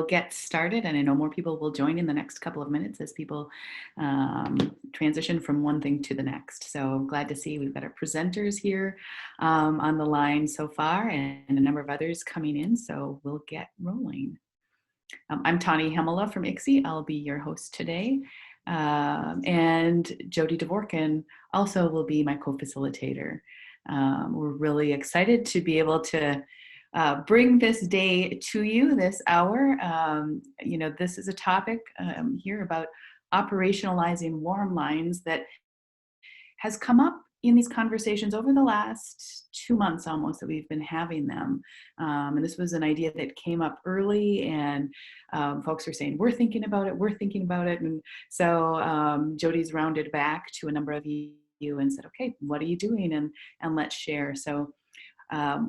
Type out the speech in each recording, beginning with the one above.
get started, and I know more people will join in the next couple of minutes as people transition from one thing to the next. So I'm glad to see we've got our presenters here on the line so far, and a number of others coming in, so we'll get rolling. I'm Tani Hemela from ICSI. I'll be your host today. And Jody Dvorkin also will be my co-facilitator. We're really excited to be able to bring this day to you, this hour. This is a topic here about operationalizing Warmlines that has come up in these conversations over the last 2 months almost that we've been having them. And this was an idea that came up early, and folks are saying, we're thinking about it. And so Jody's rounded back to a number of you and said, okay, what are you doing? And let's share. So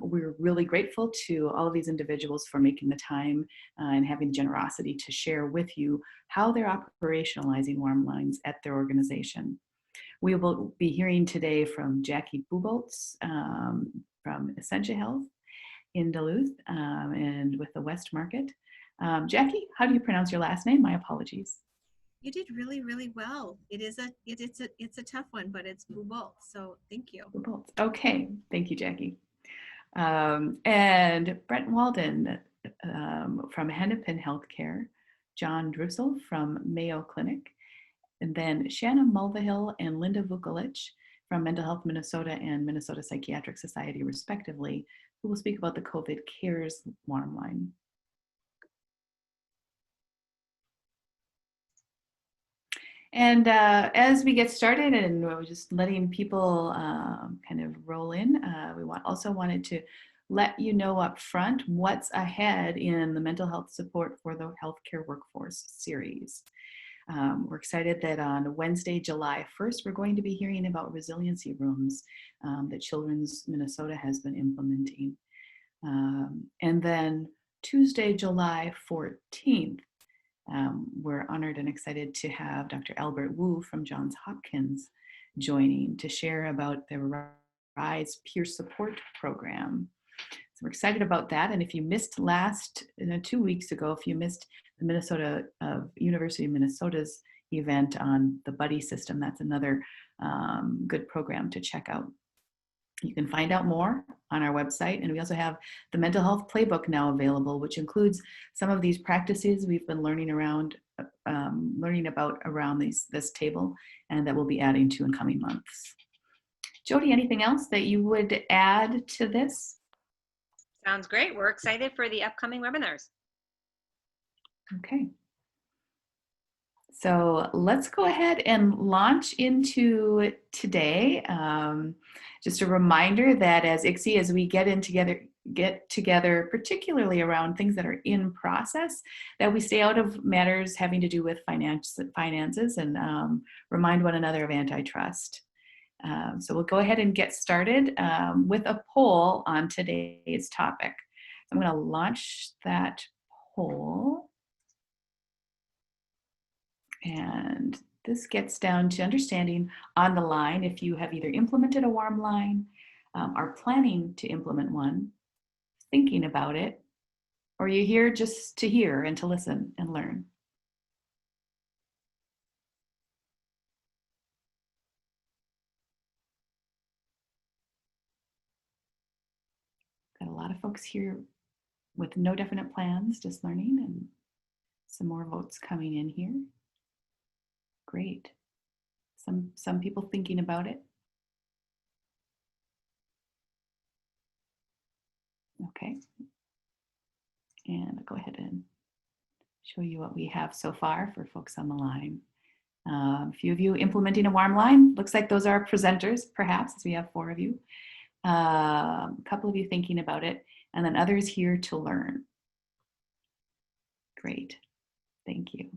we're really grateful to all of these individuals for making the time and having the generosity to share with you how they're operationalizing Warmlines at their organization. We will be hearing today from Jackie Buboltz from Essentia Health in Duluth and with the West Market. Jackie, how do you pronounce your last name? My apologies. You did really, really well. It's a tough one, but it's Buboltz. So thank you. Buboltz. Okay, thank you, Jackie. And Brent Walden from Hennepin Healthcare, John Drussell from Mayo Clinic, and then Shanna Mulvihill and Linda Vukolich from Mental Health Minnesota and Minnesota Psychiatric Society, respectively, who will speak about the COVID Cares Warmline. And as we get started, and we're just letting people kind of roll in, we also wanted to let you know up front what's ahead in the Mental Health Support for the Healthcare Workforce series. We're excited that on Wednesday, July 1st, we're going to be hearing about resiliency rooms that Children's Minnesota has been implementing. And then Tuesday, July 14th, we're honored and excited to have Dr. Albert Wu from Johns Hopkins joining to share about the RISE Peer Support Program. So we're excited about that. And if you missed 2 weeks ago, if you missed the University of Minnesota's event on the buddy system, that's another good program to check out. You can find out more on our website, and we also have the mental health playbook now available, which includes some of these practices we've been learning about around this table, and that we'll be adding to in coming months. Jody, anything else that you would add to this? Sounds great. We're excited for the upcoming webinars. Okay. So let's go ahead and launch into today. Just a reminder that as ICSI, as we get together, particularly around things that are in process, that we stay out of matters having to do with finances and remind one another of antitrust. So we'll go ahead and get started with a poll on today's topic. I'm going to launch that poll. And this gets down to understanding on the line if you have either implemented a Warmline, are planning to implement one, thinking about it, or you're here just to hear and to listen and learn. Got a lot of folks here with no definite plans, just learning, and some more votes coming in here. Great. Some people thinking about it. Okay. And I'll go ahead and show you what we have so far for folks on the line. A few of you implementing a Warmline. Looks like those are presenters, perhaps, as we have 4 of you. A couple of you thinking about it, and then others here to learn. Great. Thank you.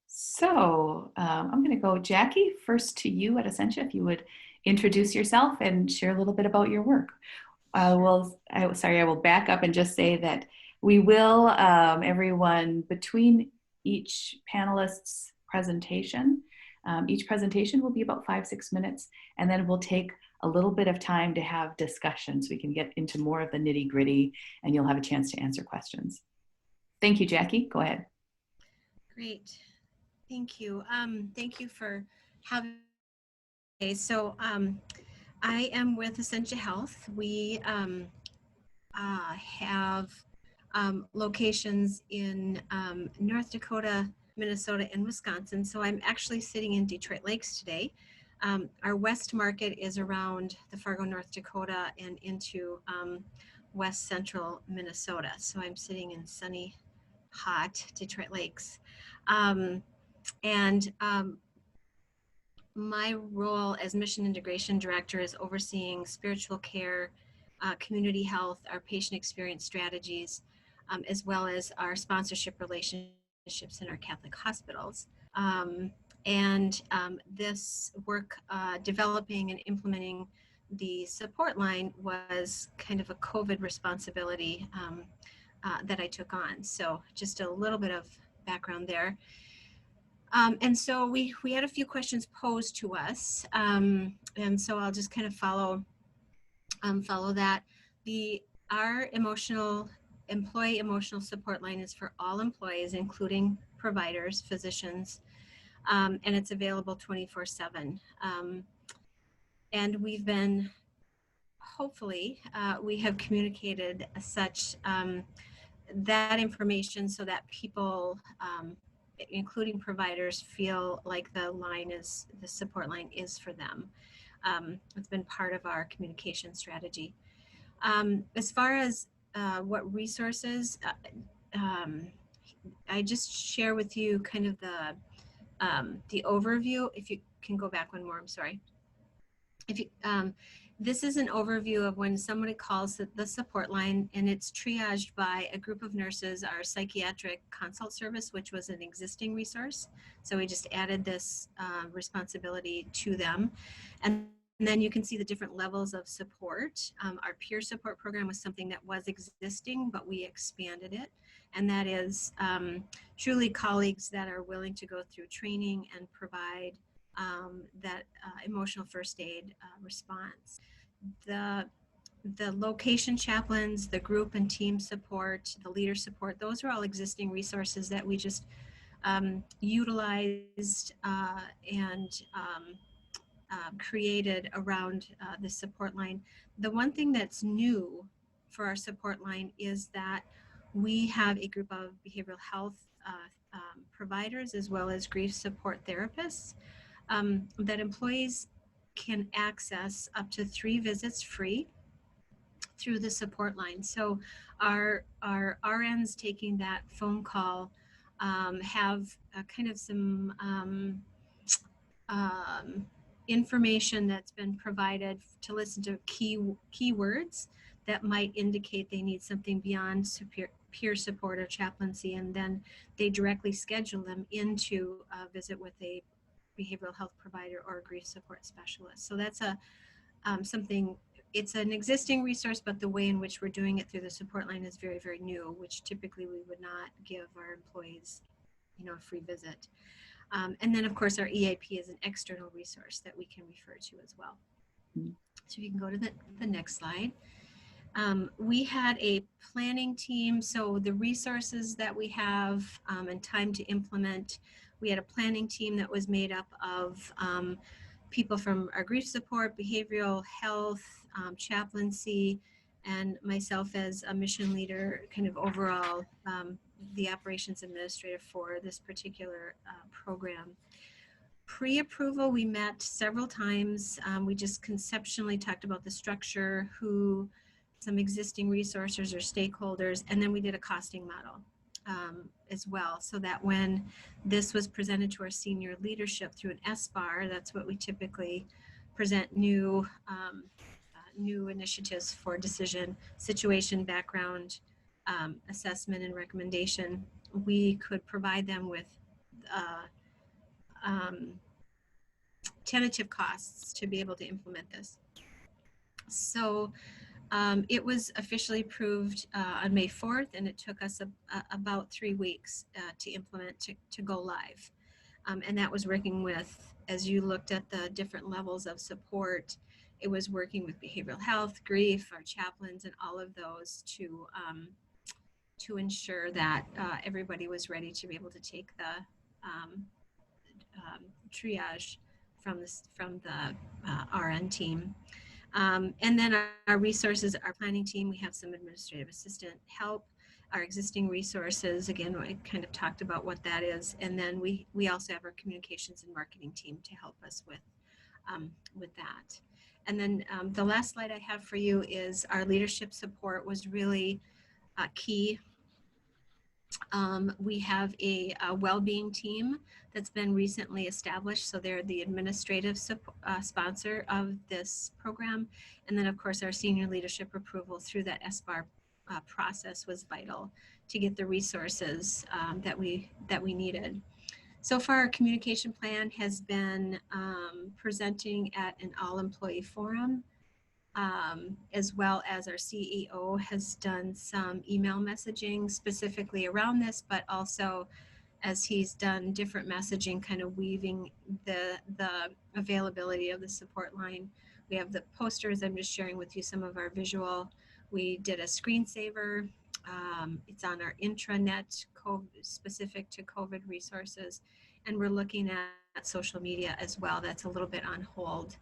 So I'm going to go, Jackie, first to you at Essentia, if you would introduce yourself and share a little bit about your work. I will back up and just say that we will, everyone, between each panelist's presentation, each presentation will be about 5-6 minutes, and then we'll take a little bit of time to have discussion so we can get into more of the nitty gritty and you'll have a chance to answer questions. Thank you, Jackie. Go ahead. Great. Thank you. Thank you for having me. Okay, so I am with Essentia Health. We have locations in North Dakota, Minnesota, and Wisconsin. So I'm actually sitting in Detroit Lakes today. Our west market is around the Fargo, North Dakota, and into west central Minnesota. So I'm sitting in sunny, hot Detroit Lakes. My role as Mission Integration Director is overseeing spiritual care, community health, our patient experience strategies, as well as our sponsorship relationships in our Catholic hospitals. This work, developing and implementing the support line, was kind of a COVID responsibility that I took on. So just a little bit of background there. And so we had a few questions posed to us, and so I'll just kind of follow that. Our employee emotional support line is for all employees, including providers, physicians, and it's available 24/7. And we've been, hopefully, we have communicated such that information so that people, including providers, feel like the support line is for them. It's been part of our communication strategy. As far as what resources, I just share with you kind of the overview. If you can go back one more, I'm sorry. If you, this is an overview of when somebody calls the support line, and it's triaged by a group of nurses, our psychiatric consult service, which was an existing resource. So we just added this responsibility to them. And then you can see the different levels of support. Our peer support program was something that was existing, but we expanded it. And that is truly colleagues that are willing to go through training and provide that emotional first aid response. The location chaplains, the group and team support, the leader support, those are all existing resources that we just utilized and created around the support line. The one thing that's new for our support line is that we have a group of behavioral health providers, as well as grief support therapists, that employees can access up to 3 visits free through the support line. So our RNs taking that phone call have kind of some information that's been provided to listen to keywords that might indicate they need something beyond peer support or chaplaincy, and then they directly schedule them into a visit with a behavioral health provider or a grief support specialist. So that's something, it's an existing resource, but the way in which we're doing it through the support line is very, very new, which typically we would not give our employees, a free visit. And then of course our EAP is an external resource that we can refer to as well. So you can go to the next slide. We had a planning team, so the resources that we have and time to implement, we had a planning team that was made up of people from our grief support, behavioral health, chaplaincy, and myself as a mission leader, kind of overall the operations administrator for this particular program. Pre-approval, we met several times. We just conceptually talked about the structure, some existing resources or stakeholders, and then we did a costing model as well, so that when this was presented to our senior leadership through an SBAR, that's what we typically present, new initiatives for decision, situation, background, assessment, and recommendation. We could provide them with tentative costs to be able to implement this. So it was officially approved on May 4th, and it took us about 3 weeks to implement, to go live. And that was working with, as you looked at the different levels of support, it was working with behavioral health, grief, our chaplains, and all of those to ensure that everybody was ready to be able to take the triage from the RN team. And then our resources, our planning team, we have some administrative assistant help. Our existing resources, again, I kind of talked about what that is. And then we also have our communications and marketing team to help us with that. And then the last slide I have for you is our leadership support was really key. We have a well-being team that's been recently established. So they're the administrative sponsor of this program. And then of course our senior leadership approval through that SBAR process was vital to get the resources that we needed. So far our communication plan has been presenting at an all-employee forum. As well as our CEO has done some email messaging specifically around this, but also as he's done different messaging, kind of weaving the availability of the support line. We have the posters. I'm just sharing with you some of our visual. We did a screensaver. It's on our intranet, specific to COVID resources. And we're looking at social media as well. That's a little bit on hold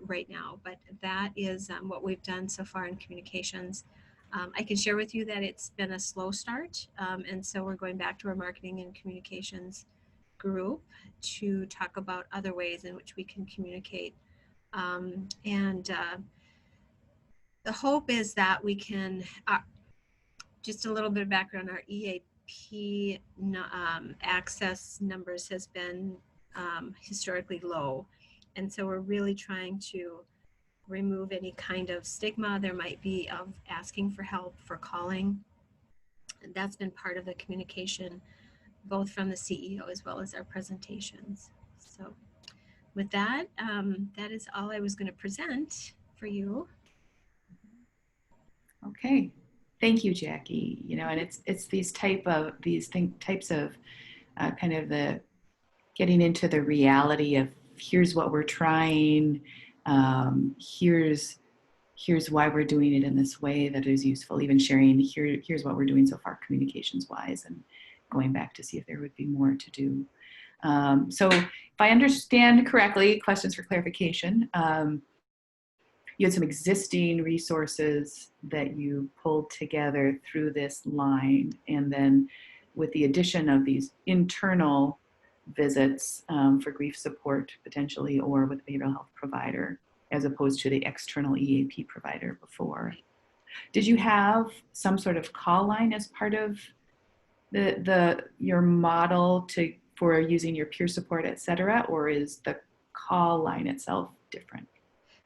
right now, but that is what we've done so far in communications. I can share with you that it's been a slow start, and so we're going back to our marketing and communications group to talk about other ways in which we can communicate. And the hope is that we can, just a little bit of background, our EAP access numbers has been historically low. And so we're really trying to remove any kind of stigma there might be of asking for help, for calling. And that's been part of the communication, both from the CEO as well as our presentations. So with that, that is all I was going to present for you. Okay, thank you, Jackie. You know, and it's these types of kind of the getting into the reality of here's what we're trying, here's why we're doing it in this way that is useful. Even sharing here's what we're doing so far communications wise, and going back to see if there would be more to do. So if I understand correctly, questions for clarification. You had some existing resources that you pulled together through this line, and then with the addition of these internal visits for grief support potentially, or with a behavioral health provider, as opposed to the external EAP provider before. Did you have some sort of call line as part of your model for using your peer support, et cetera, or is the call line itself different?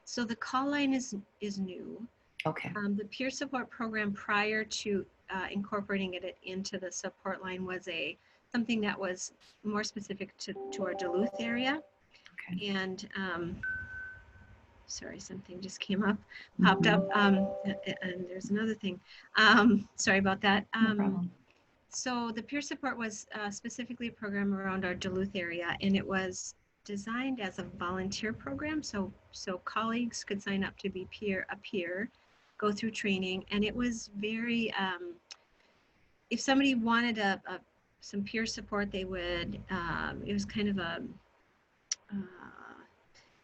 So the call line is new. Okay. The peer support program prior to incorporating it into the support line was something that was more specific to our Duluth area. Okay. And sorry, something just came up, popped up, and there's another thing. Sorry about that. No problem. So the peer support was specifically a program around our Duluth area, and it was designed as a volunteer program. So colleagues could sign up to be a peer, go through training, and it was very, if somebody wanted some peer support, they would, it was kind of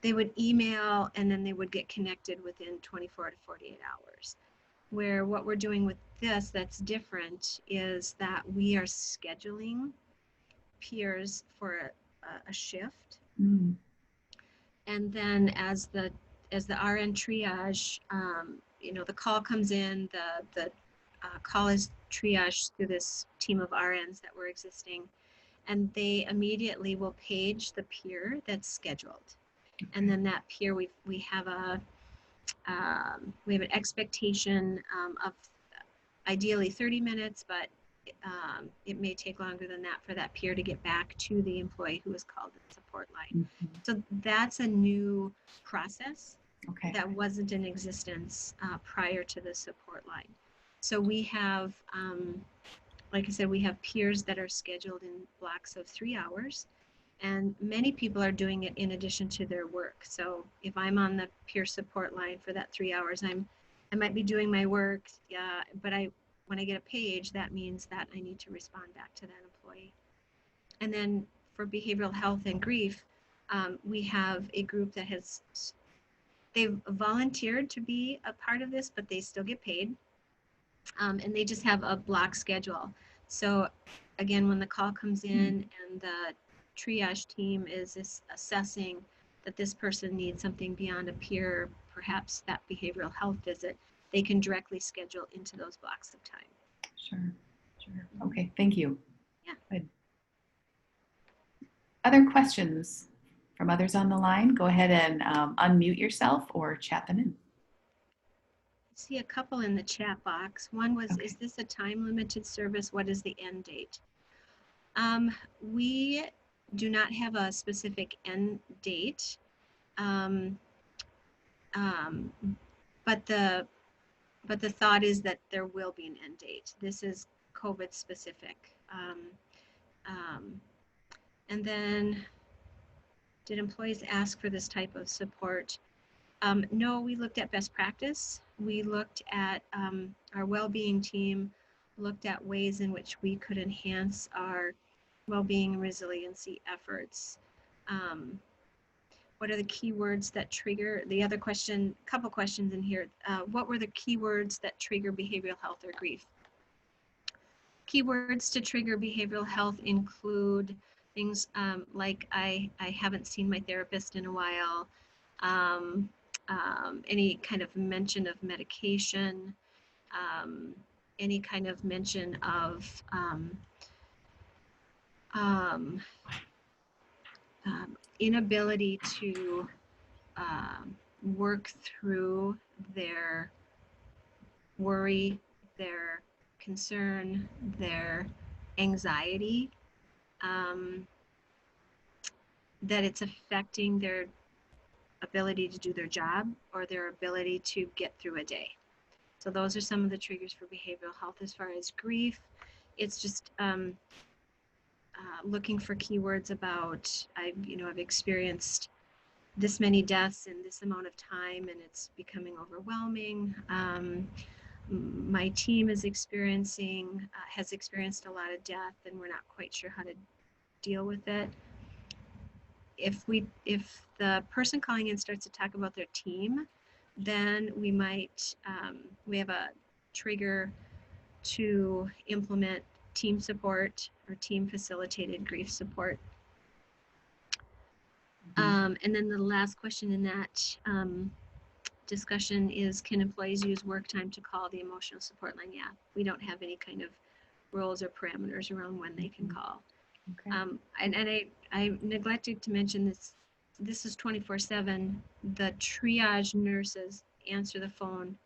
they would email and then they would get connected within 24 to 48 hours. Where what we're doing with this that's different is that we are scheduling peers for a shift. Mm. And then as the RN triage, the call comes in, the call is triaged through this team of RNs that were existing, and they immediately will page the peer that's scheduled. Okay. And then that peer, we have an expectation of ideally 30 minutes, but it may take longer than that for that peer to get back to the employee who was called to the support line. Mm-hmm. So that's a new process. Okay. That wasn't in existence prior to the support line. So we have, like I said, we have peers that are scheduled in blocks of 3 hours, And many people are doing it in addition to their work. So if I'm on the peer support line for that 3 hours, I might be doing my work, yeah, but when I get a page, that means that I need to respond back to that employee. And then for behavioral health and grief, we have a group that they've volunteered to be a part of this, but they still get paid. And they just have a block schedule. So again, when the call comes in and the triage team is assessing that this person needs something beyond a peer, perhaps that behavioral health visit, they can directly schedule into those blocks of time. Sure. Okay, thank you. Yeah. Good. Other questions from others on the line? Go ahead and unmute yourself or chat them in. I see a couple in the chat box. One was, Okay. Is this a time limited service? What is the end date? We do not have a specific end date. But the thought is that there will be an end date. This is COVID specific. And then, did employees ask for this type of support? No, we looked at best practice. We looked at our well-being team, looked at ways in which we could enhance our well-being and resiliency efforts. What are the keywords that trigger, the other question, couple questions in here. What were the keywords that trigger behavioral health or grief? Keywords to trigger behavioral health include things like I haven't seen my therapist in a while, any kind of mention of medication, any kind of mention of inability to work through their worry, their concern, their anxiety, that it's affecting their ability to do their job or their ability to get through a day. So those are some of the triggers for behavioral health. As far as grief, it's just looking for keywords about, I've experienced this many deaths in this amount of time and it's becoming overwhelming. My team is has experienced a lot of death and we're not quite sure how to deal with it. If the person calling in starts to talk about their team, then we might, we have a trigger to implement team support or team facilitated grief support. And then the last question in that discussion is, can employees use work time to call the emotional support line? Yeah, we don't have any kind of rules or parameters around when they can call. Okay. And I neglected to mention this. This is 24/7. The triage nurses answer the phone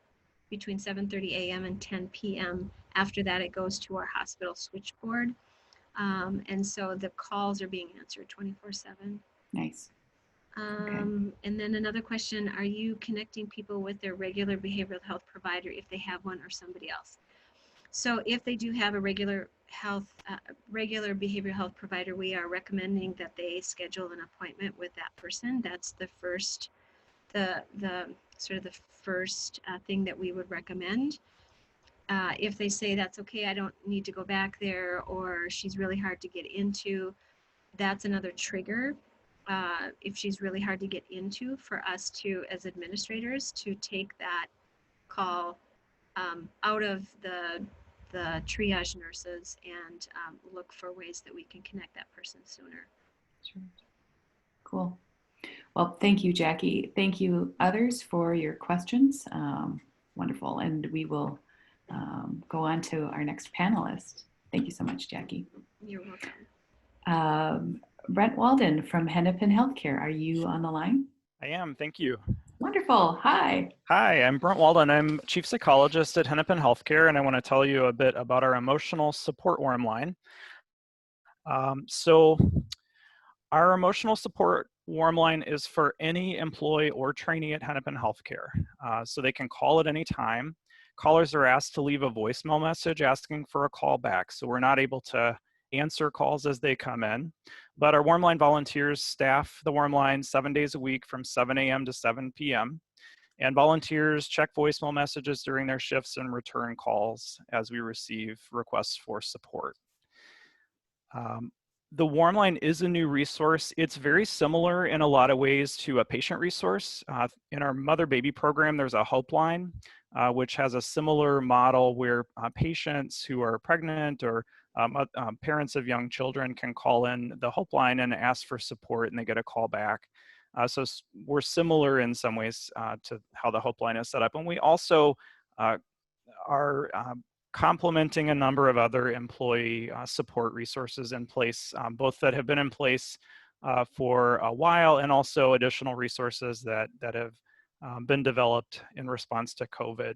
between 7:30 a.m. and 10 p.m. After that, it goes to our hospital switchboard. And so the calls are being answered 24/7. Nice. Okay. And then another question, are you connecting people with their regular behavioral health provider if they have one or somebody else? So if they do have a regular behavioral health provider, we are recommending that they schedule an appointment with that person. That's the first, the first thing that we would recommend. If they say that's okay, I don't need to go back there, or she's really hard to get into, that's another trigger. If she's really hard to get into, for us to, as administrators, to take that call out of the triage nurses and look for ways that we can connect that person sooner. Sure. Cool. Well, thank you, Jackie. Thank you, others, for your questions. Wonderful. And we will go on to our next panelist. Thank you so much, Jackie. You're welcome. Brent Walden from Hennepin Healthcare. Are you on the line? I am, thank you. Wonderful. Hi. Hi, I'm Brent Walden. I'm Chief Psychologist at Hennepin Healthcare, and I want to tell you a bit about our emotional support warm line. So our emotional support warm line is for any employee or trainee at Hennepin Healthcare. So they can call at any time. Callers are asked to leave a voicemail message asking for a call back. So we're not able to answer calls as they come in. But our Warmline volunteers staff the Warmline 7 days a week from 7 a.m. to 7 p.m. And volunteers check voicemail messages during their shifts and return calls as we receive requests for support. The Warmline is a new resource. It's very similar in a lot of ways to a patient resource. In our mother-baby program, there's a Hope Line, which has a similar model where patients who are pregnant or parents of young children can call in the Hope Line and ask for support, and they get a call back. So we're similar in some ways to how the Hope Line is set up. And we also are complementing a number of other employee support resources in place, both that have been in place for a while and also additional resources that have been developed in response to COVID.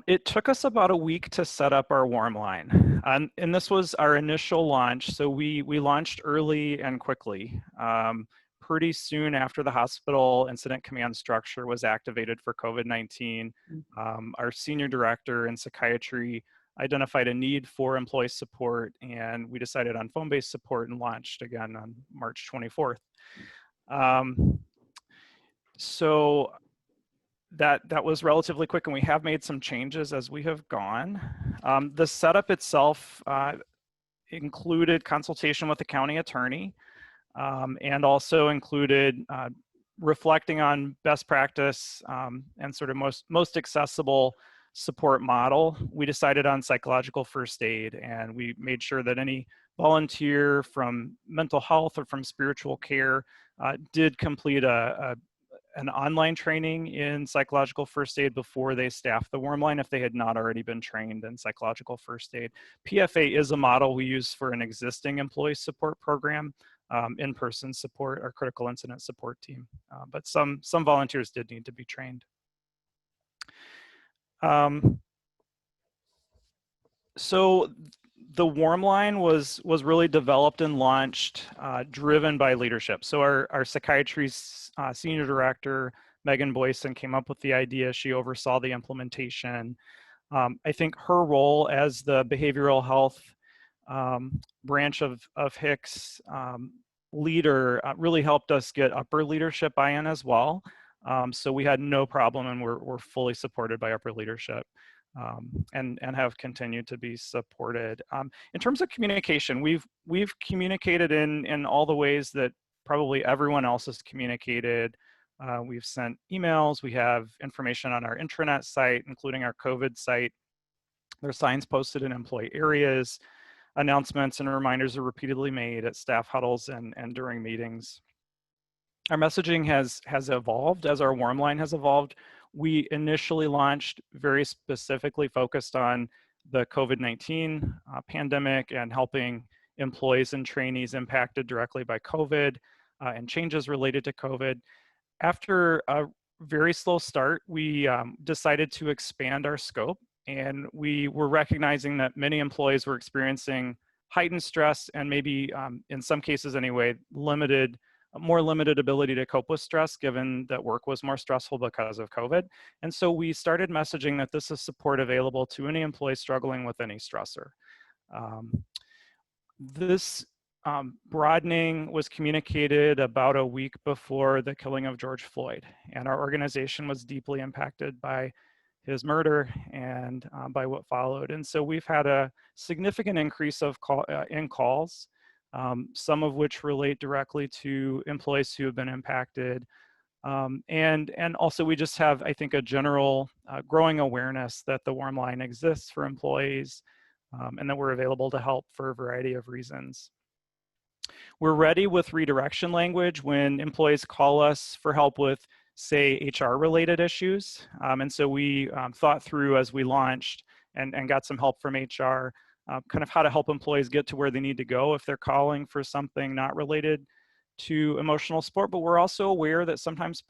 It took us about a week to set up our Warmline, and this was our initial launch. So we launched early and quickly. Pretty soon after the hospital incident command structure was activated for COVID-19, our senior director in psychiatry identified a need for employee support, and we decided on phone-based support and launched again on March 24th. So that was relatively quick, and we have made some changes as we have gone. The setup itself included consultation with the county attorney, and also included reflecting on best practice and sort of most accessible support model. We decided on psychological first aid, and we made sure that any volunteer from mental health or from spiritual care did complete an online training in psychological first aid before they staffed the Warmline if they had not already been trained in psychological first aid. PFA is a model we use for an existing employee support program, in-person support, our critical incident support team. But some volunteers did need to be trained. So the Warmline was really developed and launched driven by leadership. So our psychiatry's senior director, Megan Boyson, came up with the idea. She oversaw the implementation. I think her role as the behavioral health branch of HICS leader really helped us get upper leadership buy-in as well. So we had no problem, and we're fully supported by upper leadership. And have continued to be supported. In terms of communication, we've communicated in all the ways that probably everyone else has communicated. We've sent emails, we have information on our intranet site, including our COVID site. There are signs posted in employee areas, announcements and reminders are repeatedly made at staff huddles and during meetings. Our messaging has evolved as our Warmline has evolved. We initially launched very specifically focused on the COVID-19 pandemic and helping employees and trainees impacted directly by COVID and changes related to COVID. After a very slow start, we decided to expand our scope, and we were recognizing that many employees were experiencing heightened stress and maybe in some cases anyway, more limited ability to cope with stress, given that work was more stressful because of COVID. And so we started messaging that this is support available to any employee struggling with any stressor. This broadening was communicated about a week before the killing of George Floyd, and our organization was deeply impacted by his murder and by what followed. And so we've had a significant increase of calls, some of which relate directly to employees who have been impacted. And also we just have, I think, a general growing awareness that the Warmline exists for employees and that we're available to help for a variety of reasons. We're ready with redirection language when employees call us for help with, say, HR related issues. And so we thought through as we launched and got some help from HR, kind of how to help employees get to where they need to go if they're calling for something not related to emotional support. But we're also aware that sometimes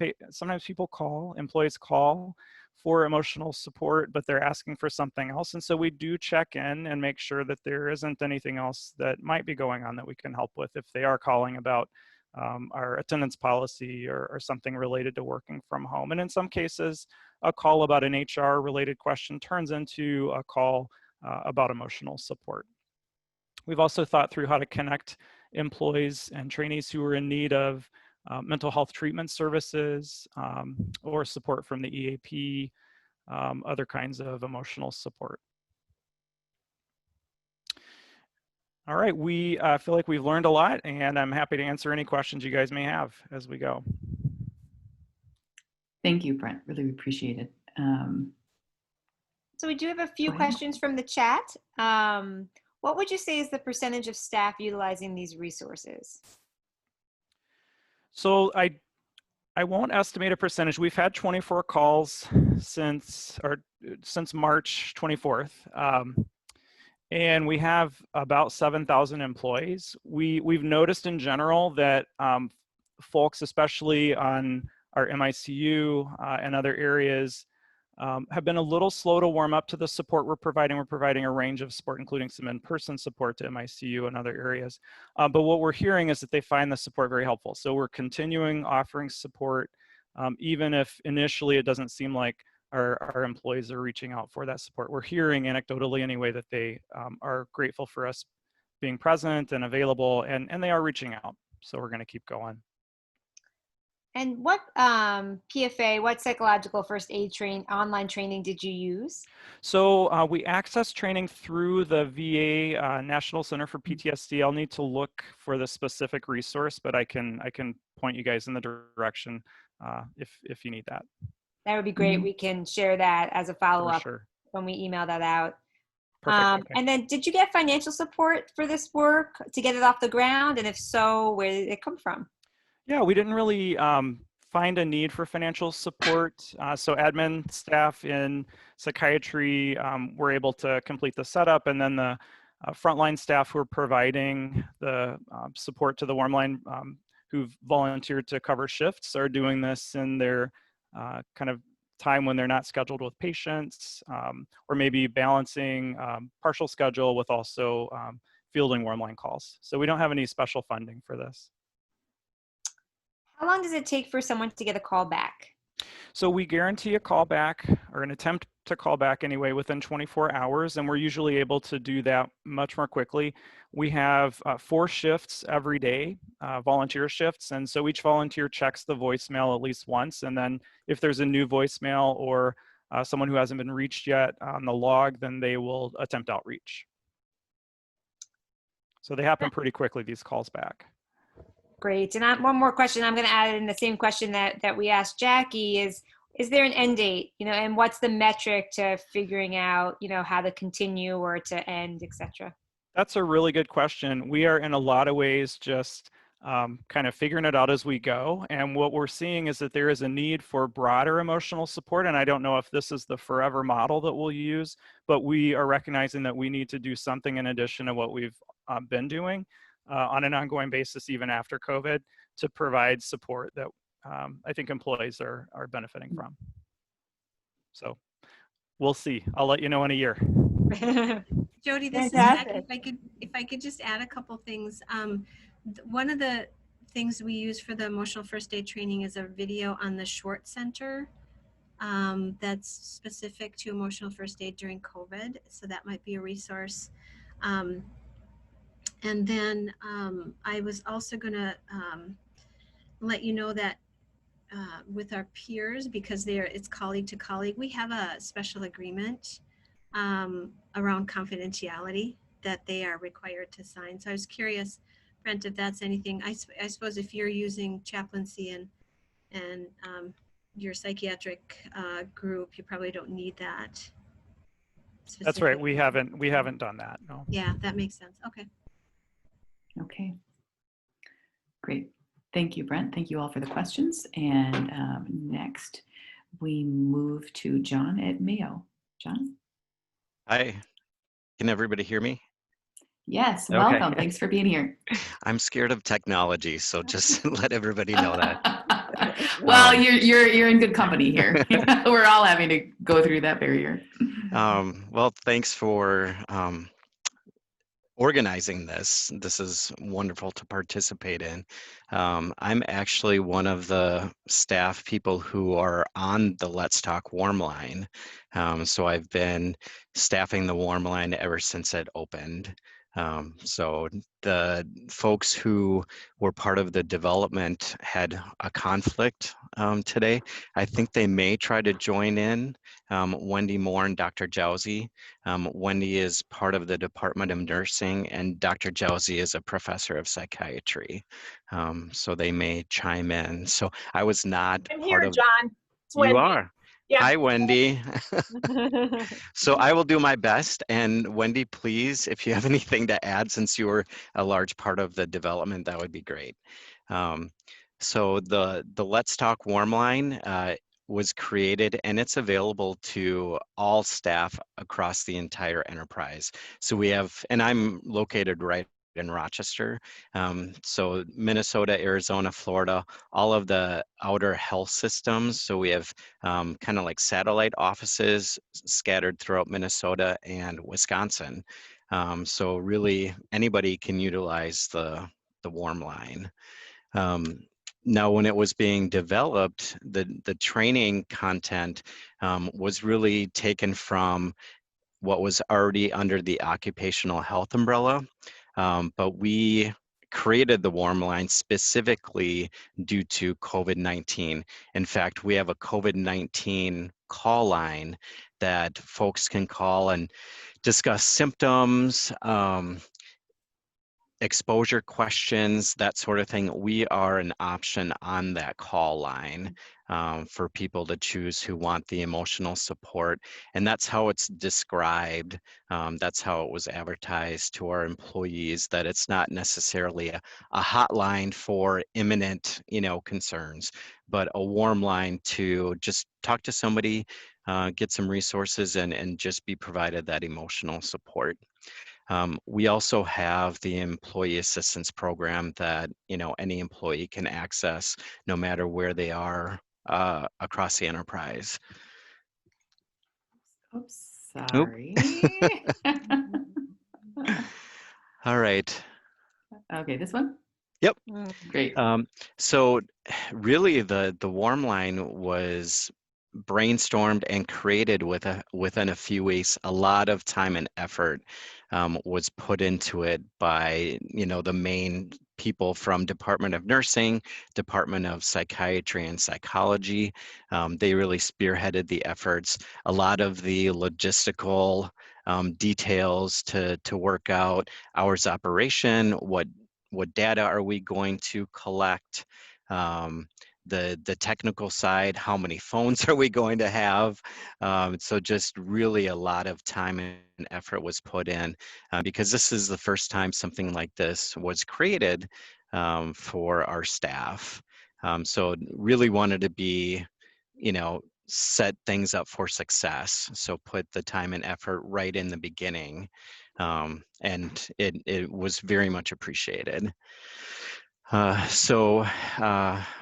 employees call for emotional support, but they're asking for something else. And so we do check in and make sure that there isn't anything else that might be going on that we can help with if they are calling about our attendance policy or something related to working from home. And in some cases, a call about an HR related question turns into a call about emotional support. We've also thought through how to connect employees and trainees who are in need of mental health treatment services or support from the EAP, other kinds of emotional support. All right, we feel like we've learned a lot, and I'm happy to answer any questions you guys may have as we go. Thank you, Brent. Really appreciate it. So we do have a few Go ahead. questions from the chat. What would you say is the percentage of staff utilizing these resources? So I won't estimate a percentage. We've had 24 calls since March 24th. And we have about 7,000 employees. We've noticed in general that folks, especially on our MICU and other areas, have been a little slow to warm up to the support we're providing. We're providing a range of support, including some in-person support to MICU and other areas. But what we're hearing is that they find the support very helpful. So we're continuing offering support, even if initially it doesn't seem like our employees are reaching out for that support. We're hearing anecdotally anyway that they are grateful for us being present and available, and they are reaching out. So we're going to keep going. And what PFA, what psychological first aid online training did you use? So we access training through the VA National Center for PTSD. I'll need to look for the specific resource, but I can point you guys in the direction if you need that. That would be great. We can share that as a follow-up sure. when we email that out. Perfect. Okay. And then did you get financial support for this work to get it off the ground? And if so, where did it come from? Yeah, we didn't really find a need for financial support. So admin staff in psychiatry were able to complete the setup, and then the frontline staff who are providing the support to the Warmline who've volunteered to cover shifts are doing this in their kind of time when they're not scheduled with patients, or maybe balancing partial schedule with also fielding Warmline calls. So we don't have any special funding for this. How long does it take for someone to get a call back? So we guarantee a call back, or an attempt to call back anyway, within 24 hours, and we're usually able to do that much more quickly. We have 4 shifts every day, volunteer shifts, and so each volunteer checks the voicemail at least once, and then if there's a new voicemail or someone who hasn't been reached yet on the log, then they will attempt outreach. So they happen pretty quickly, these calls back. Great. And one more question I'm going to add in the same question that we asked Jackie is there an end date, and what's the metric to figuring out, how to continue or to end, et cetera? That's a really good question. We are in a lot of ways just kind of figuring it out as we go. And what we're seeing is that there is a need for broader emotional support. And I don't know if this is the forever model that we'll use, but we are recognizing that we need to do something in addition to what we've been doing on an ongoing basis, even after COVID, to provide support that I think employees are benefiting from. So we'll see. I'll let you know in a year. Jody, this Fantastic. is Jackie. If I could just add a couple things. One of the things we use for the emotional first aid training is a video on the Short Center that's specific to emotional first aid during COVID. So that might be a resource. And then I was also going to let you know that with our peers, because it's colleague to colleague, we have a special agreement around confidentiality that they are required to sign. So I was curious, Brent, if that's anything. I suppose if you're using chaplaincy and your psychiatric group, you probably don't need that. That's right. We haven't done that. No. Yeah, that makes sense. Okay. Okay. Great. Thank you, Brent. Thank you all for the questions. And next, we move to John at Mayo. John? Hi. Can everybody hear me? Yes, Okay. welcome. Thanks for being here. I'm scared of technology, so just let everybody know that. Well, you're in good company here. We're all having to go through that barrier. Well, thanks for organizing this. This is wonderful to participate in. I'm actually one of the staff people who are on the Let's Talk Warm Line. So I've been staffing the Warm Line ever since it opened. So the folks who were part of the development had a conflict today. I think they may try to join in. Wendy Moore and Dr. Jowsey. Wendy is part of the Department of Nursing, and Dr. Jowsey is a professor of psychiatry. So they may chime in. So I was not I'm part here, of. John. It's You Wendy. are. Yeah. Hi, Wendy. So I will do my best. And Wendy, please, if you have anything to add, since you were a large part of the development, that would be great. So the Let's Talk Warm Line was created, and it's available to all staff across the entire enterprise. So we have, and I'm located right in Rochester. So Minnesota, Arizona, Florida, all of the outer health systems. So we have kind of like satellite offices scattered throughout Minnesota and Wisconsin. So really anybody can utilize the warm line. Now, when it was being developed, the training content was really taken from what was already under the occupational health umbrella, but we created the warm line specifically due to COVID-19. In fact, we have a COVID-19 call line that folks can call and discuss symptoms, exposure questions, that sort of thing. We are an option on that call line for people to choose who want the emotional support. And that's how it's described. That's how it was advertised to our employees, that it's not necessarily a hotline for imminent, concerns, but a warm line to just talk to somebody, get some resources, and just be provided that emotional support. We also have the employee assistance program that any employee can access no matter where they are across the enterprise. Oops, Oop. sorry. All right. Okay, this one? Yep. Great. So really the warm line was brainstormed and created within a few weeks. A lot of time and effort was put into it by the main people from Department of Nursing, Department of Psychiatry and Psychology. They really spearheaded the efforts. A lot of the logistical details to work out hours operation, what data are we going to collect, the technical side, how many phones are we going to have? So just really a lot of time and effort was put in because this is the first time something like this was created for our staff. So really wanted to be, set things up for success. So put the time and effort right in the beginning. And it was very much appreciated.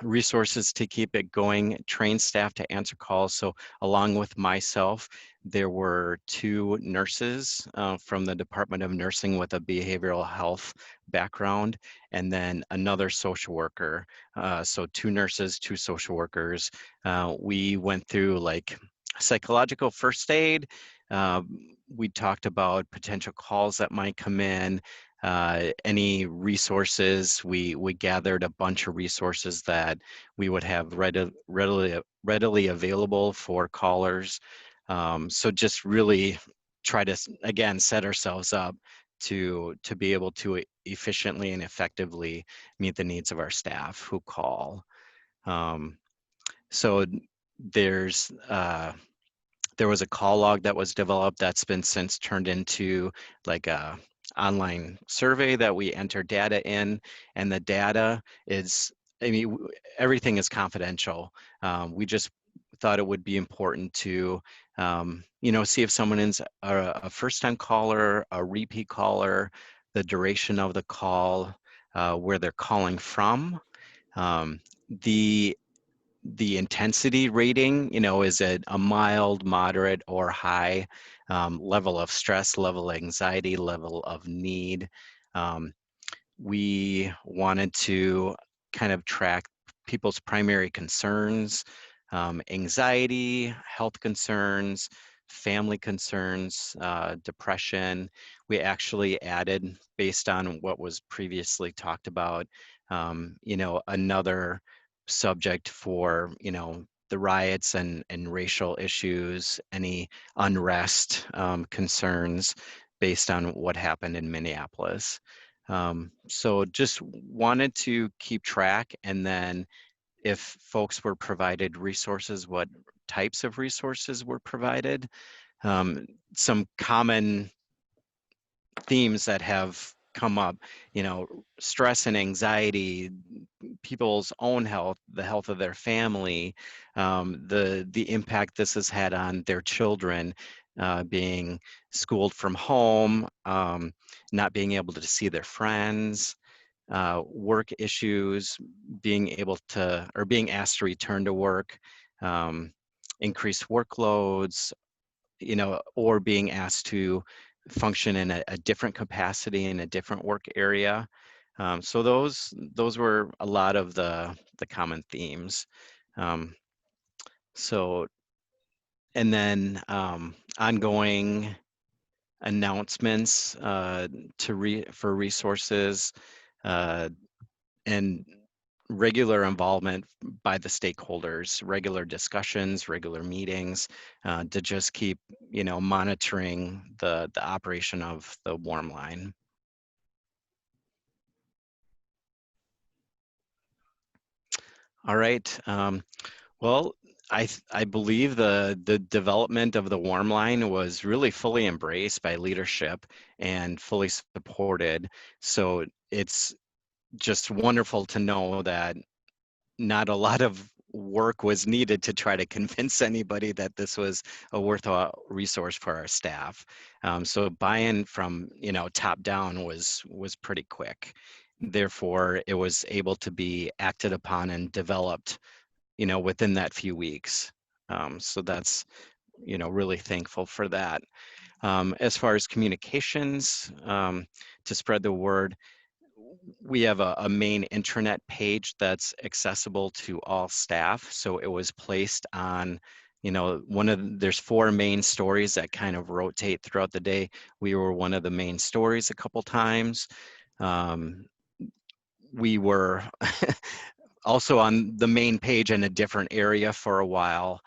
Resources to keep it going, train staff to answer calls. So along with myself, there were 2 nurses from the Department of Nursing with a behavioral health background, and then another social worker. So 2 nurses, 2 social workers. We went through like psychological first aid. We talked about potential calls that might come in. Any resources, we gathered a bunch of resources that we would have readily available for callers. So just really try to, again, set ourselves up to be able to efficiently and effectively meet the needs of our staff who call. So there was a call log that was developed that's been since turned into like a online survey that we enter data in, and the data is, everything is confidential. We just thought it would be important to, see if someone is a first-time caller, a repeat caller, the duration of the call, where they're calling from. The the intensity rating, you know, is it a mild, moderate, or high level of stress, level of anxiety, level of need. We wanted to kind of track people's primary concerns, anxiety, health concerns, family concerns, depression. We actually added, based on what was previously talked about, you know, another subject for, you know, the riots and racial issues, any unrest concerns based on what happened in Minneapolis. So just wanted to keep track, and then if folks were provided resources, what types of resources were provided. Some common themes that have come up, you know, stress and anxiety, people's own health, the health of their family, the impact this has had on their children, being schooled from home, not being able to see their friends, work issues, being able to, or being asked to return to work, increased workloads, you know, or being asked to function in a different capacity in a different work area. So those were a lot of the common themes. So, and then ongoing announcements for resources, and regular involvement by the stakeholders, regular discussions, regular meetings, to just keep, you know, monitoring the operation of the warm line. All right. Well, I believe the development of the warm line was really fully embraced by leadership and fully supported. So it's just wonderful to know that not a lot of work was needed to try to convince anybody that this was a worthwhile resource for our staff. So buy-in from, you know, top down was pretty quick. Therefore, it was able to be acted upon and developed, you know, within that few weeks. So that's, you know, really thankful for that. As far as communications, to spread the word, we have a main intranet page that's accessible to all staff. So it was placed on, you know, there's 4 main stories that kind of rotate throughout the day. We were one of the main stories a couple times. We were also on the main page in a different area for a while.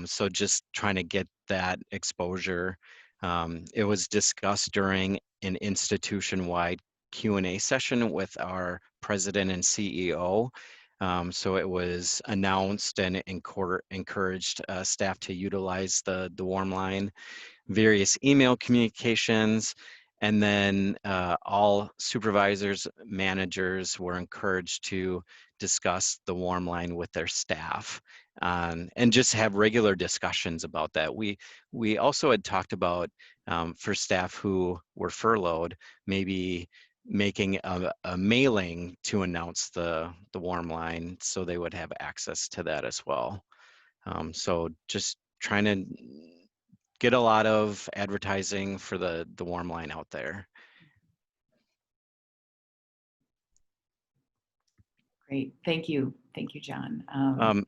So just trying to get that exposure. It was discussed during an institution-wide Q&A session with our president and CEO. So it was announced and encouraged staff to utilize the warm line, various email communications, and then all supervisors, managers were encouraged to discuss the warm line with their staff, and just have regular discussions about that. We also had talked about, for staff who were furloughed, maybe making a mailing to announce the warm line so they would have access to that as well. So just trying to get a lot of advertising for the warm line out there. Great, thank you, John. Go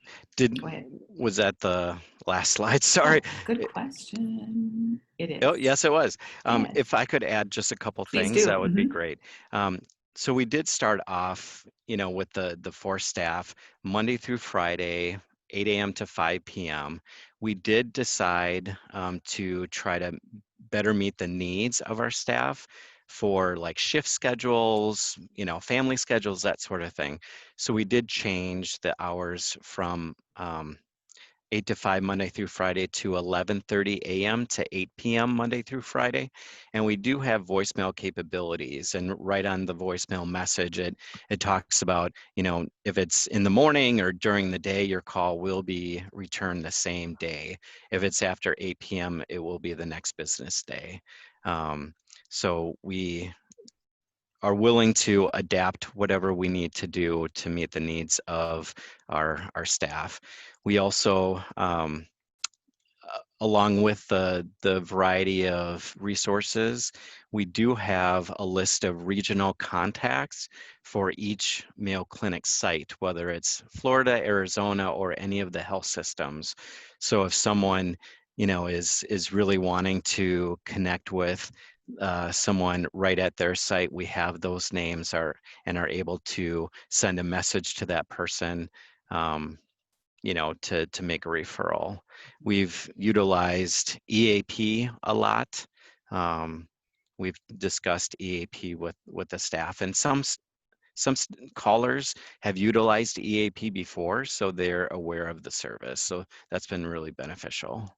ahead. Was that the last slide? Sorry. Oh, good question. It is. Oh, yes, it was. Yes. If I could add just a couple Please things, do. that would be great. So we did start off, you know, with the 4 staff, Monday through Friday, 8 a.m. to 5 p.m. We did decide to try to better meet the needs of our staff for like shift schedules, you know, family schedules, that sort of thing. So we did change the hours from 8 to 5 Monday through Friday to 11:30 a.m. to 8 p.m. Monday through Friday. And we do have voicemail capabilities, and right on the voicemail message, it talks about, you know, if it's in the morning or during the day, your call will be returned the same day. If it's after 8 p.m., it will be the next business day. So we are willing to adapt whatever we need to do to meet the needs of our staff. We also, along with the variety of resources, we do have a list of regional contacts for each Mayo Clinic site, whether it's Florida, Arizona, or any of the health systems. So if someone, you know, is really wanting to connect with someone right at their site, we have those names and are able to send a message to that person, you know, to make a referral. We've utilized EAP a lot. We've discussed EAP with the staff, and some callers have utilized EAP before, so they're aware of the service. So that's been really beneficial.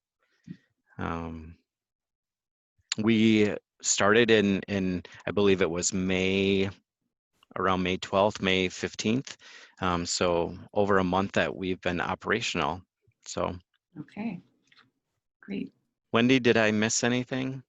We started in I believe it was around May 12th, May 15th. So over a month that we've been operational. So. Okay, great. Wendy, did I miss anything?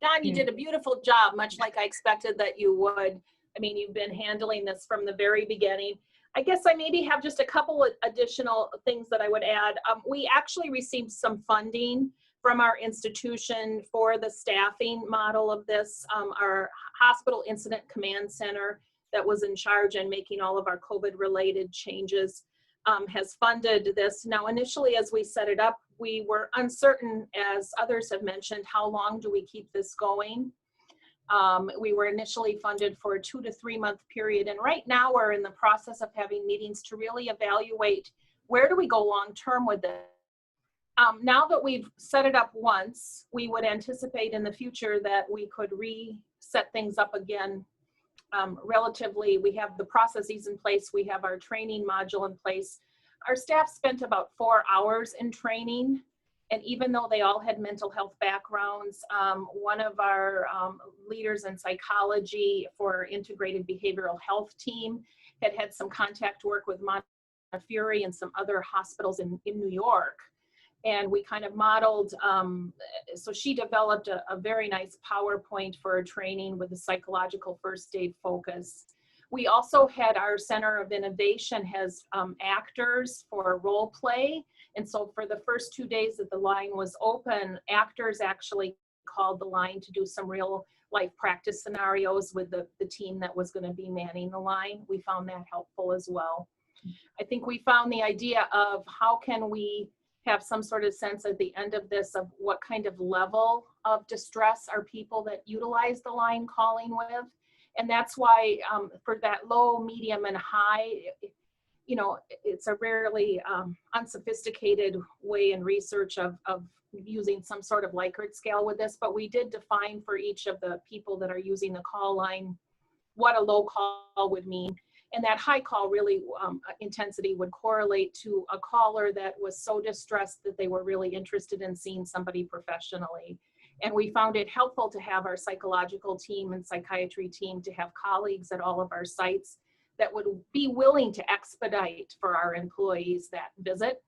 Don, you Yeah. did a beautiful job, much like I expected that you would. I mean, you've been handling this from the very beginning. I guess I maybe have just a couple of additional things that I would add. We actually received some funding from our institution for the staffing model of this. Our hospital incident command center that was in charge and making all of our COVID-related changes has funded this. Now, initially, as we set it up, we were uncertain, as others have mentioned, how long do we keep this going? We were initially funded for a 2 to 3 month period, and right now we're in the process of having meetings to really evaluate where do we go long term with this. Now that we've set it up once, we would anticipate in the future that we could reset things up again. Relatively, we have the processes in place, we have our training module in place. Our staff spent about 4 hours in training, and even though they all had mental health backgrounds, one of our leaders in psychology for integrated behavioral health team had some contact work with Montefiore and some other hospitals in New York. And we kind of modeled, so she developed a very nice PowerPoint for her training with a psychological first aid focus. We also had our Center of Innovation has actors for role play. And so for the first 2 days that the line was open, actors actually called the line to do some real life practice scenarios with the team that was going to be manning the line. We found that helpful as well. I think we found the idea of how can we have some sort of sense at the end of this of what kind of level of distress are people that utilize the line calling with. And that's why for that low, medium, and high, you know, it's a rarely unsophisticated way in research of using some sort of Likert scale with this, but we did define for each of the people that are using the call line what a low call would mean. And that high call really intensity would correlate to a caller that was so distressed that they were really interested in seeing somebody professionally. And we found it helpful to have our psychological team and psychiatry team to have colleagues at all of our sites that would be willing to expedite for our employees that visit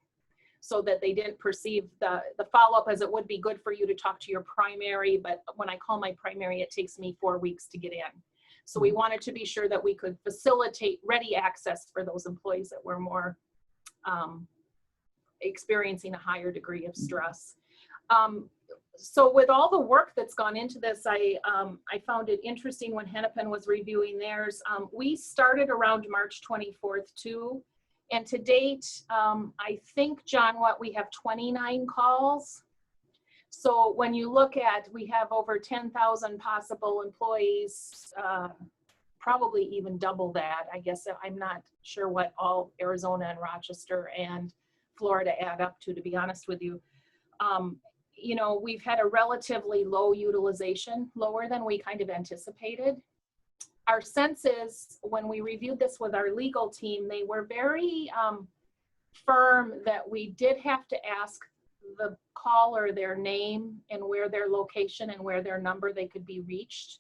so that they didn't perceive the follow-up as it would be good for you to talk to your primary, but when I call my primary, it takes me 4 weeks to get in. So we wanted to be sure that we could facilitate ready access for those employees that were more experiencing a higher degree of stress. So with all the work that's gone into this, I found it interesting when Hennepin was reviewing theirs. We started around March 24th too. And to date, I think, John, we have 29 calls. So when you look at, we have over 10,000 possible employees, probably even double that. I guess I'm not sure what all Arizona and Rochester and Florida add up to be honest with you. You know, we've had a relatively low utilization, lower than we kind of anticipated. Our sense is when we reviewed this with our legal team, they were very firm that we did have to ask the caller their name and where their location and where their number they could be reached.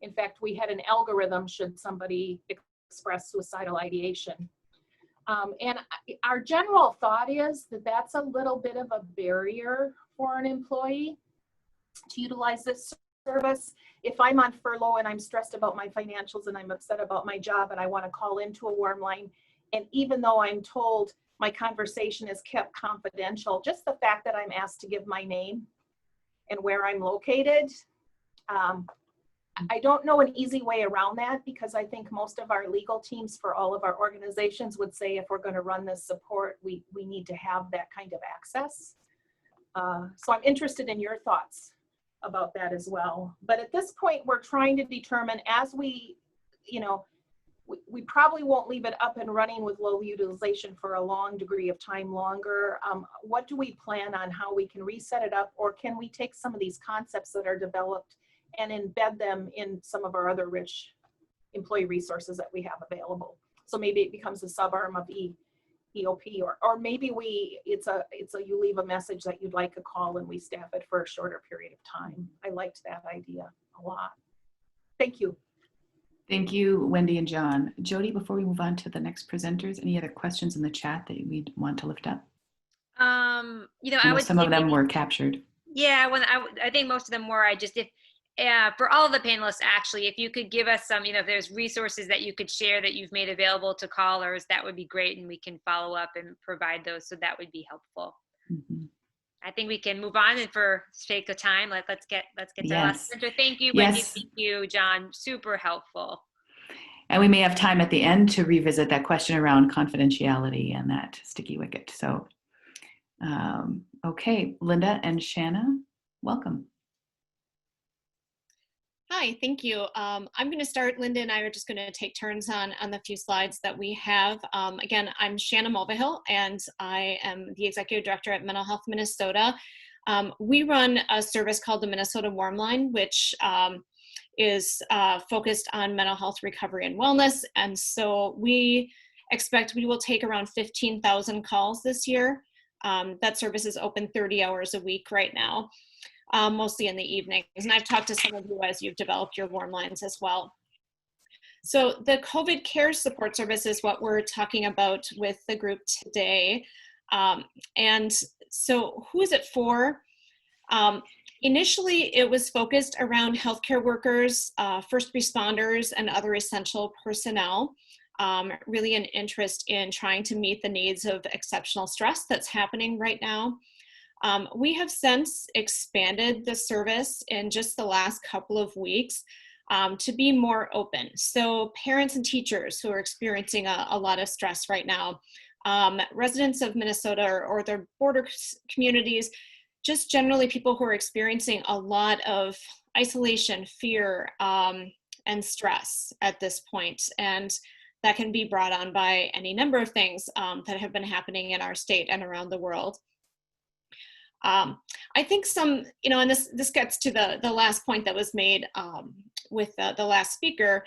In fact, we had an algorithm should somebody express suicidal ideation. And our general thought is that that's a little bit of a barrier for an employee to utilize this service. If I'm on furlough and I'm stressed about my financials and I'm upset about my job and I want to call into a warm line, and even though I'm told my conversation is kept confidential, just the fact that I'm asked to give my name and where I'm located, I don't know an easy way around that, because I think most of our legal teams for all of our organizations would say if we're going to run this support, we need to have that kind of access. So I'm interested in your thoughts about that as well. But at this point, we're trying to determine, as we, we probably won't leave it up and running with low utilization for a long degree of time longer. What do we plan on how we can reset it up, or can we take some of these concepts that are developed and embed them in some of our other rich employee resources that we have available? So maybe it becomes a sub-arm of EOP, or maybe it's a you leave a message that you'd like a call and we staff it for a shorter period of time. I liked that idea a lot. Thank you. Thank you, Wendy and John. Jody, before we move on to the next presenters, any other questions in the chat that we'd want to lift up? I I know would some say of them maybe, were captured. yeah, I think most of them were. For all of the panelists, actually, if you could give us some, if there's resources that you could share that you've made available to callers, that would be great, and we can follow up and provide those. So that would be helpful. Mm-hmm. I think we can move on, and for sake of time, let's get to Yes. our last presenter. Thank you, Yes. Wendy. Thank you, John. Super helpful. And we may have time at the end to revisit that question around confidentiality and that sticky wicket. So, okay, Linda and Shanna, welcome. Hi, thank you. I'm going to start. Linda and I are just going to take turns on the few slides that we have. Again, I'm Shanna Mulvihill, and I am the Executive Director at Mental Health Minnesota. We run a service called the Minnesota Warmline, which is focused on mental health recovery and wellness. And so we expect we will take around 15,000 calls this year. That service is open 30 hours a week right now. Mostly in the evenings. And I've talked to some of you as you've developed your warm lines as well. So the COVID care support service is what we're talking about with the group today. And so who is it for? Initially, it was focused around healthcare workers, first responders, and other essential personnel. Really an interest in trying to meet the needs of exceptional stress that's happening right now. We have since expanded the service in just the last couple of weeks to be more open. So parents and teachers who are experiencing a lot of stress right now, residents of Minnesota or their border communities, just generally people who are experiencing a lot of isolation, fear, and stress at this point. And that can be brought on by any number of things that have been happening in our state and around the world. I think some, and this gets to the last point that was made with the last speaker.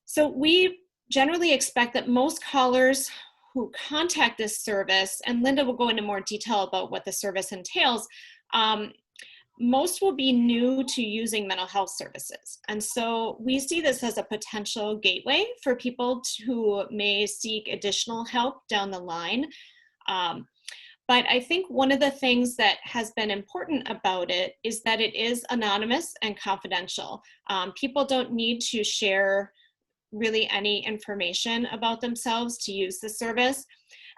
So we generally expect that most callers who contact this service, and Linda will go into more detail about what the service entails, most will be new to using mental health services. And so we see this as a potential gateway for people who may seek additional help down the line. But I think one of the things that has been important about it is that it is anonymous and confidential. People don't need to share really any information about themselves to use the service.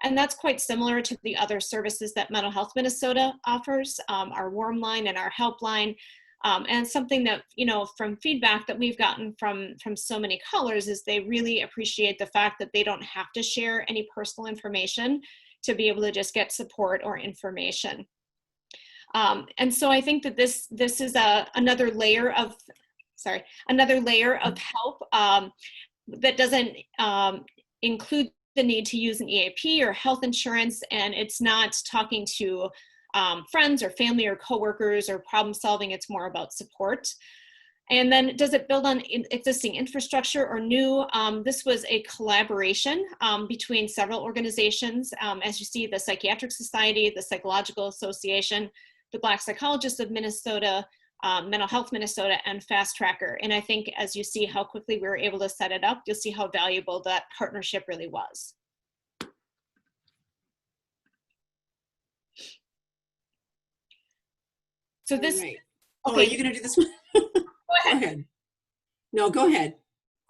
And that's quite similar to the other services that Mental Health Minnesota offers, our Warmline and our Helpline. And something that, from feedback that we've gotten from so many callers is they really appreciate the fact that they don't have to share any personal information to be able to just get support or information. And so I think that this is another layer of help that doesn't include the need to use an EAP or health insurance, and it's not talking to friends or family or coworkers or problem solving. It's more about support. And then does it build on existing infrastructure or new? This was a collaboration between several organizations. As you see, the Psychiatric Society, the Psychological Association, the Black Psychologists of Minnesota, Mental Health Minnesota, and Fast Tracker. And I think as you see how quickly we were able to set it up, you'll see how valuable that partnership really was. So this, Oh, are you going to do this one? Go ahead. No, go ahead.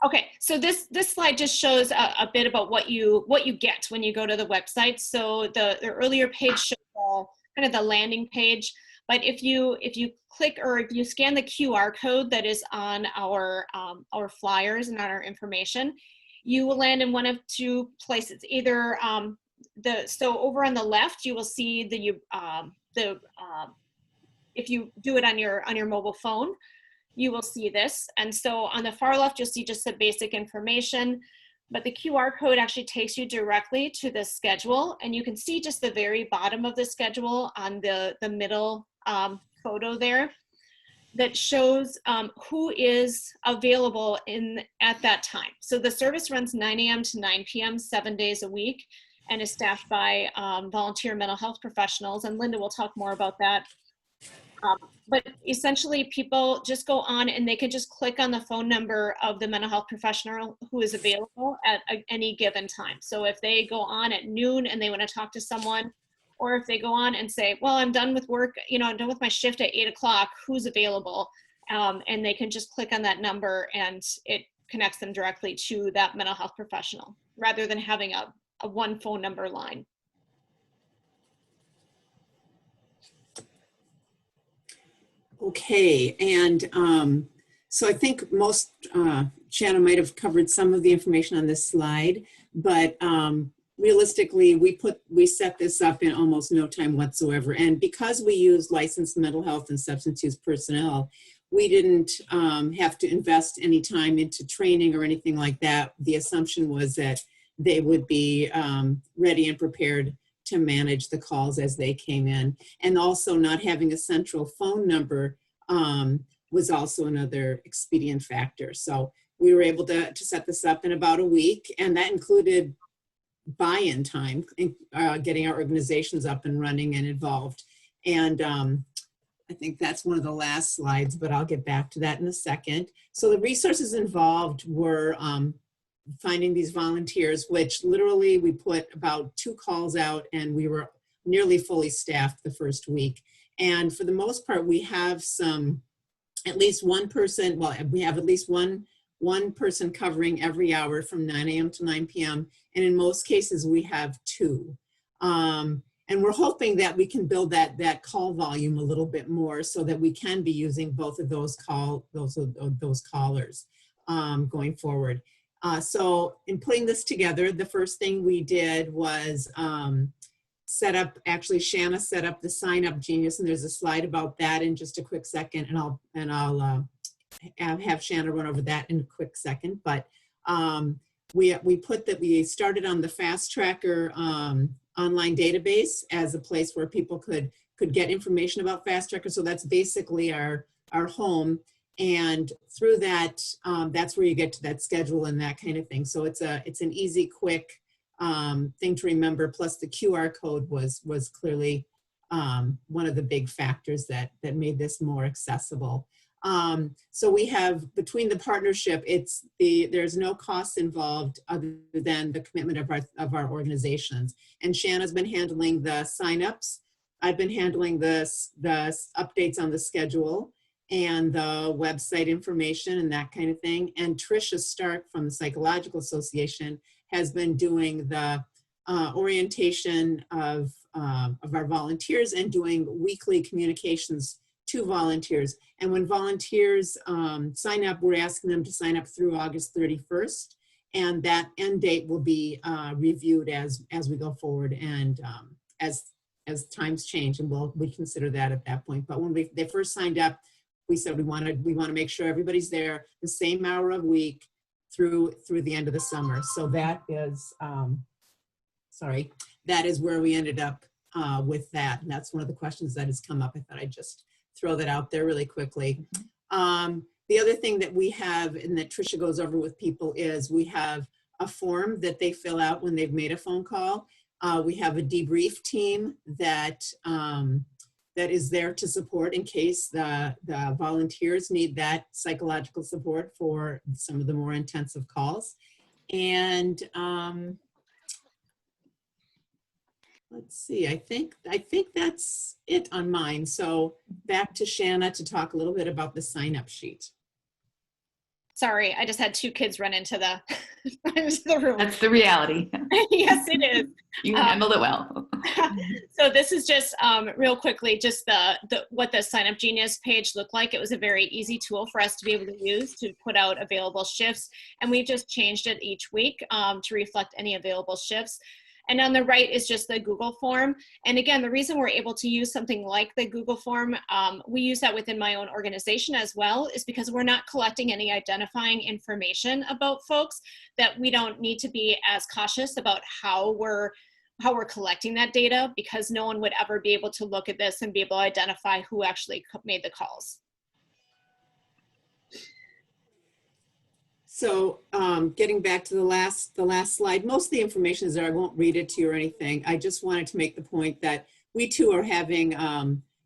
Okay, so this slide just shows a bit about what you get when you go to the website. So the earlier page shows kind of the landing page, but if you click or if you scan the QR code that is on our flyers and on our information, you will land in one of two places. Either so over on the left you will see if you do it on your mobile phone, you will see this. And so on the far left, you'll see just the basic information, but the QR code actually takes you directly to the schedule. And you can see just the very bottom of the schedule on the middle photo there that shows who is available at that time. So the service runs 9 a.m. to 9 p.m. 7 days a week and is staffed by volunteer mental health professionals. And Linda will talk more about that. But essentially people just go on and they can just click on the phone number of the mental health professional who is available at any given time. So if they go on at noon and they want to talk to someone, or if they go on and say, well, I'm done with work, I'm done with my shift at 8 o'clock, who's available? And they can just click on that number and it connects them directly to that mental health professional rather than having a one phone number line. Okay, and so I think Shannon might have covered some of the information on this slide, but realistically, we set this up in almost no time whatsoever. And because we use licensed mental health and substance use personnel, we didn't have to invest any time into training or anything like that. The assumption was that they would be ready and prepared to manage the calls as they came in. And also not having a central phone number was also another expedient factor. So we were able to set this up in about a week, and that included buy-in time, getting our organizations up and running and involved. And I think that's one of the last slides, but I'll get back to that in a second. So the resources involved were finding these volunteers, which literally we put about 2 calls out and we were nearly fully staffed the first week. And for the most part, we have at least one person, well, we have at least one person covering every hour from 9 a.m. to 9 p.m. And in most cases, we have 2. And we're hoping that we can build that call volume a little bit more so that we can be using both of those callers going forward. So in putting this together, the first thing we did was Shanna set up the Sign Up Genius, and there's a slide about that in just a quick second, and I'll have Shanna run over that in a quick second. But we started on the Fast Tracker online database as a place where people could get information about Fast Tracker. So that's basically our home. And through that, that's where you get to that schedule and that kind of thing. So it's an easy, quick thing to remember. Plus the QR code was clearly one of the big factors that made this more accessible. So we have, between the partnership, there's no costs involved other than the commitment of our organizations. And Shanna's been handling the signups. I've been handling the updates on the schedule and the website information and that kind of thing. And Tricia Stark from the Psychological Association has been doing the orientation of our volunteers and doing weekly communications to volunteers. And when volunteers sign up, we're asking them to sign up through August 31st. And that end date will be reviewed as we go forward and as times change, and we consider that at that point. But when they first signed up, we said we want to make sure everybody's there the same hour of week through the end of the summer. So that is that is where we ended up with that. And that's one of the questions that has come up. I thought I'd just throw that out there really quickly. The other thing that we have, and that Tricia goes over with people, is we have a form that they fill out when they've made a phone call. We have a debrief team that is there to support in case the volunteers need that psychological support for some of the more intensive calls. And let's see, I think that's it on mine. So back to Shanna to talk a little bit about the sign-up sheet. Sorry, I just had two kids run into the, into the room. That's the reality. Yes, it is. You handled it well. So this is just real quickly, just what the Sign Up Genius page looked like. It was a very easy tool for us to be able to use to put out available shifts. And we've just changed it each week to reflect any available shifts. And on the right is just the Google form. And again, the reason we're able to use something like the Google form, we use that within my own organization as well, is because we're not collecting any identifying information about folks, that we don't need to be as cautious about how we're collecting that data, because no one would ever be able to look at this and be able to identify who actually made the calls. So getting back to the last slide, most of the information is there. I won't read it to you or anything. I just wanted to make the point that we too are having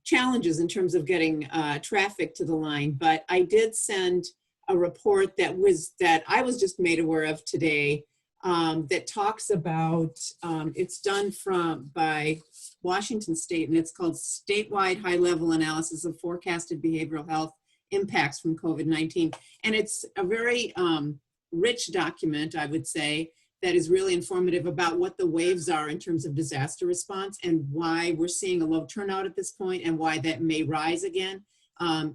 challenges in terms of getting traffic to the line. But I did send a report that I was just made aware of today that talks about, it's done by Washington State, and it's called Statewide High-Level Analysis of Forecasted Behavioral Health Impacts from COVID-19. And it's a very rich document, I would say, that is really informative about what the waves are in terms of disaster response and why we're seeing a low turnout at this point and why that may rise again,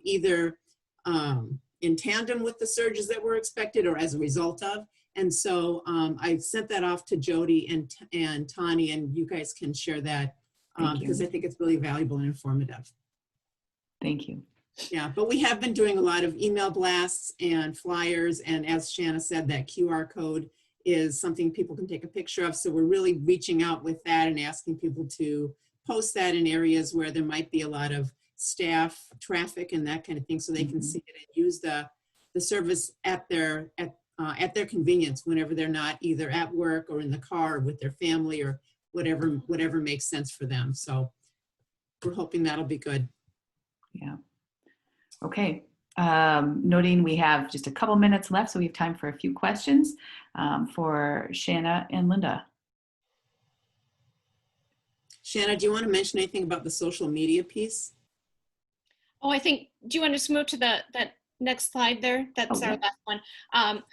either in tandem with the surges that were expected or as a result of. And so I sent that off to Jody and Tani, and you guys can share that because I think it's really valuable and informative. Thank you. Yeah, but we have been doing a lot of email blasts and flyers, and as Shanna said, that QR code is something people can take a picture of. So we're really reaching out with that and asking people to post that in areas where there might be a lot of staff traffic and that kind of thing, so they can see it and use the service at their convenience whenever they're not either at work or in the car with their family or whatever makes sense for them. So we're hoping that'll be good. Yeah. Okay. Noting we have just a couple minutes left, so we have time for a few questions for Shanna and Linda. Shanna, do you want to mention anything about the social media piece? Oh, I think, do you want to just move to that next slide there? That's our last one.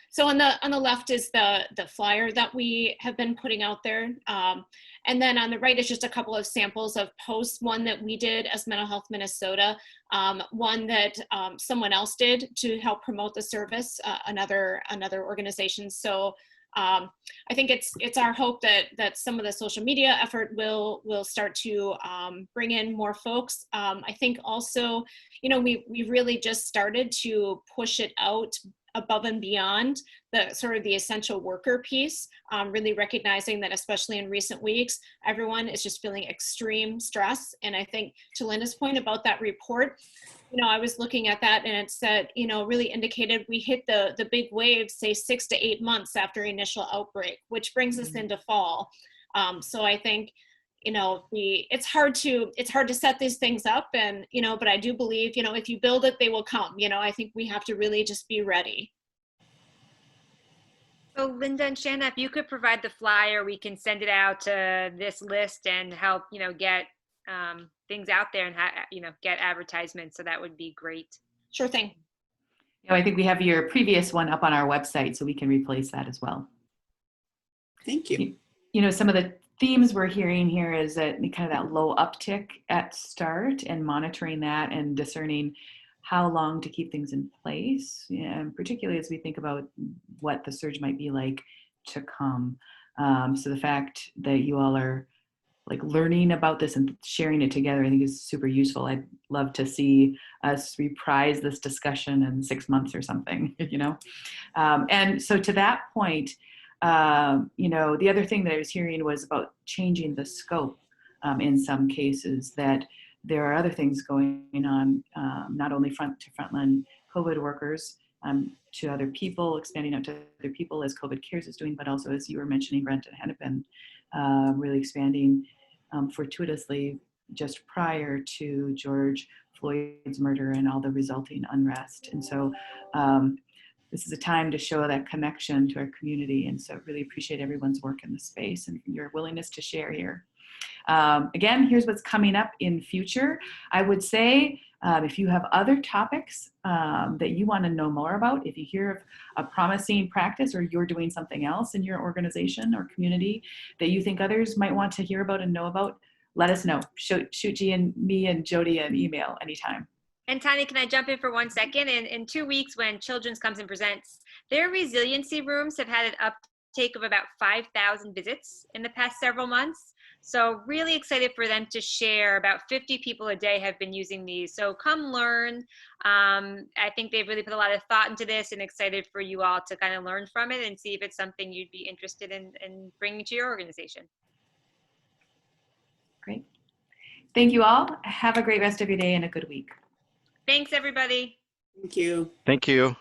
So on the left is the flyer that we have been putting out there. And then on the right is just a couple of samples of posts, one that we did as Mental Health Minnesota, one that someone else did to help promote the service, another organization. So I think it's our hope that some of the social media effort will start to bring in more folks. I think also, we really just started to push it out above and beyond the sort of the essential worker piece, really recognizing that especially in recent weeks, everyone is just feeling extreme stress. And I think to Linda's point about that report, I was looking at that and it said, really indicated we hit the big waves, say 6 to 8 months after initial outbreak, which brings us into fall. So I think, it's hard to set these things up, and, but I do believe, if you build it, they will come. I think we have to really just be ready. So Linda and Shanna, if you could provide the flyer, we can send it out to this list and help, get things out there and get advertisements. So that would be great. Sure thing. I think we have your previous one up on our website, so we can replace that as well. Thank you. Some of the themes we're hearing here is that kind of that low uptick at start and monitoring that and discerning how long to keep things in place, and particularly as we think about what the surge might be like to come. So the fact that you all are learning about this and sharing it together, I think is super useful. I'd love to see us reprise this discussion in 6 months or something, And so to that point, the other thing that I was hearing was about changing the scope in some cases, that there are other things going on, not only frontline COVID workers, to other people, expanding out to other people as COVID Cares is doing, but also, as you were mentioning, Brent and Hennepin, really expanding fortuitously just prior to George Floyd's murder and all the resulting unrest. And so this is a time to show that connection to our community. And so really appreciate everyone's work in the space and your willingness to share here. Again, here's what's coming up in future. I would say if you have other topics that you want to know more about, if you hear of a promising practice or you're doing something else in your organization or community that you think others might want to hear about and know about, let us know. Shoot me and Jody an email anytime. And Tanya, can I jump in for 1 second? In 2 weeks, when Children's comes and presents, their resiliency rooms have had an uptake of about 5,000 visits in the past several months. So really excited for them to share. About 50 people a day have been using these. So come learn. I think they've really put a lot of thought into this, and excited for you all to kind of learn from it and see if it's something you'd be interested in bringing to your organization. Great. Thank you all. Have a great rest of your day and a good week. Thanks, everybody. Thank you. Thank you.